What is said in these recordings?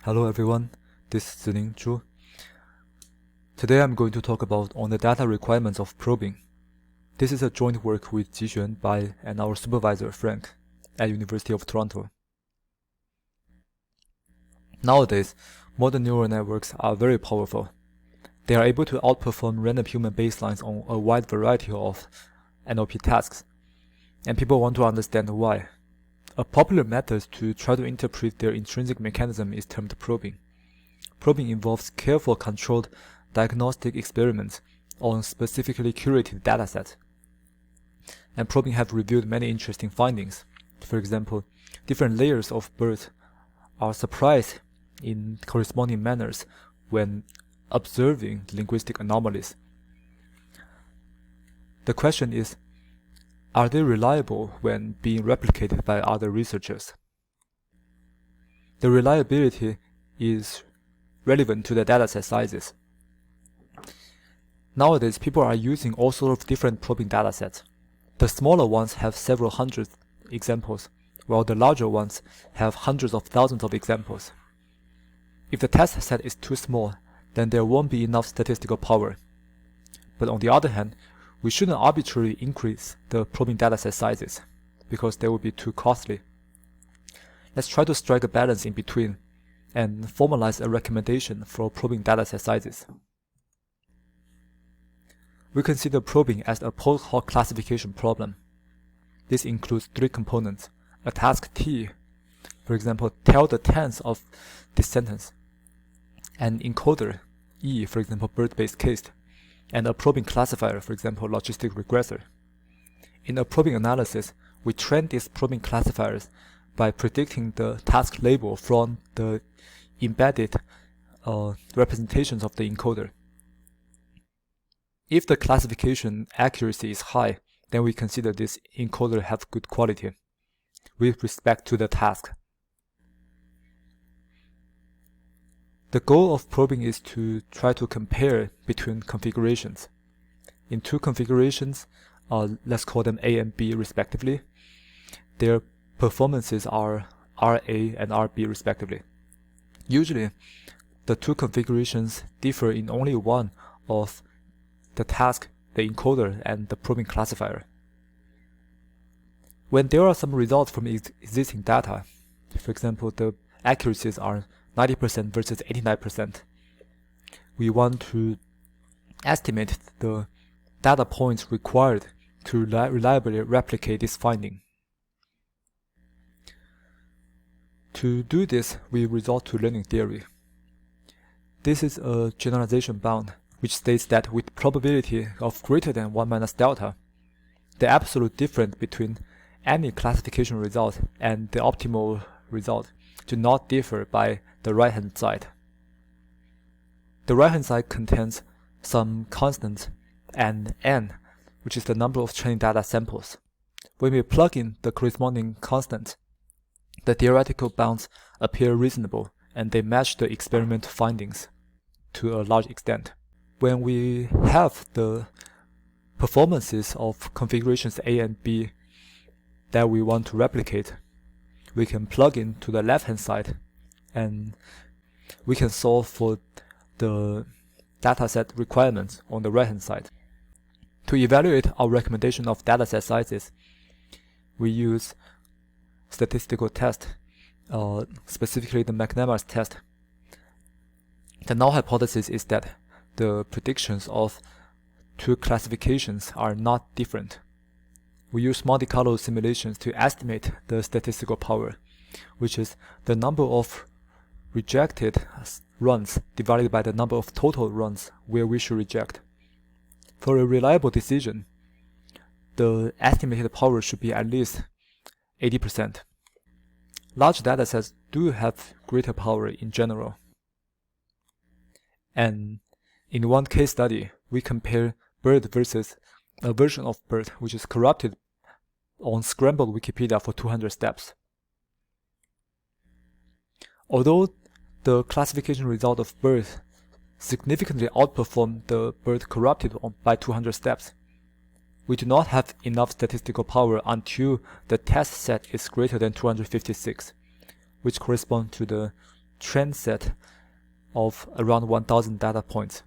Hello everyone, this is Zining Zhu. Today I'm going to talk about on the data requirements of probing. This is a joint work with Jixuan by and our supervisor Frank at University of Toronto. Nowadays, modern neural networks are very powerful. They are able to outperform random human baselines on a wide variety of NLP tasks, and people want to understand why. A popular method to try to interpret their intrinsic mechanism is termed probing. Probing involves careful, controlled diagnostic experiments on specifically curated datasets. And probing have revealed many interesting findings. For example, different layers of birds are surprised in corresponding manners when observing linguistic anomalies. The question is, are they reliable when being replicated by other researchers? The reliability is relevant to the dataset sizes. Nowadays, people are using all sorts of different probing datasets. The smaller ones have several hundred examples, while the larger ones have hundreds of thousands of examples. If the test set is too small, then there won't be enough statistical power. But on the other hand, we shouldn't arbitrarily increase the probing dataset sizes, because they will be too costly. Let's try to strike a balance in between and formalize a recommendation for probing dataset sizes. We consider probing as a post hoc classification problem. This includes three components: a task T, for example, tell the tense of this sentence, an encoder E, for example, bird-based case, and a probing classifier, for example, logistic regressor. In a probing analysis, we train these probing classifiers by predicting the task label from the embedded representations of the encoder. If the classification accuracy is high, then we consider this encoder have good quality with respect to the task. The goal of probing is to try to compare between configurations. In two configurations, let's call them A and B respectively, their performances are RA and RB respectively. Usually, the two configurations differ in only one of the task, the encoder, and the probing classifier. When there are some results from existing data, for example, the accuracies are 90% versus 89%, we want to estimate the data points required to reliably replicate this finding. To do this, we resort to learning theory. This is a generalization bound, which states that with probability of greater than 1 minus delta, the absolute difference between any classification result and the optimal result do not differ by the right-hand side. The right-hand side contains some constant and n, which is the number of training data samples. When we plug in the corresponding constant, the theoretical bounds appear reasonable and they match the experimental findings to a large extent. When we have the performances of configurations A and B that we want to replicate, we can plug in to the left-hand side and we can solve for the dataset requirements on the right-hand side. To evaluate our recommendation of dataset sizes, we use statistical tests, specifically the Magnemous Test. The null hypothesis is that the predictions of two classifications are not different. We use Monte Carlo simulations to estimate the statistical power, which is the number of rejected runs divided by the number of total runs where we should reject. For a reliable decision, the estimated power should be at least 80%. Large datasets do have greater power in general. And in one case study, we compare bird versus a version of bird which is corrupted on scrambled Wikipedia for 200 steps. Although the classification result of bird significantly outperformed the bird corrupted by 200 steps, we do not have enough statistical power until the test set is greater than 256, which corresponds to the trend set of around 1000 data points.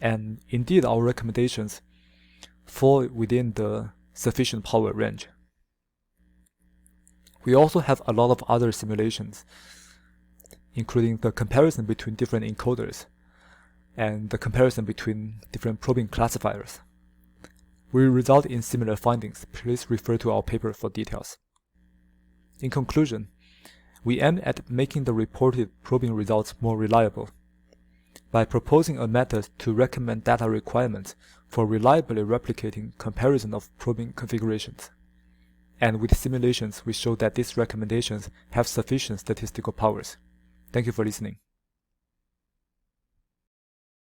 And indeed, our recommendations fall within the sufficient power range. We also have a lot of other simulations, including the comparison between different encoders and the comparison between different probing classifiers. Will result in similar findings. Please refer to our paper for details. In conclusion, we aim at making the reported probing results more reliable by proposing a method to recommend data requirements for reliably replicating comparison of probing configurations. And with simulations, we show that these recommendations have sufficient statistical powers. Thank you for listening.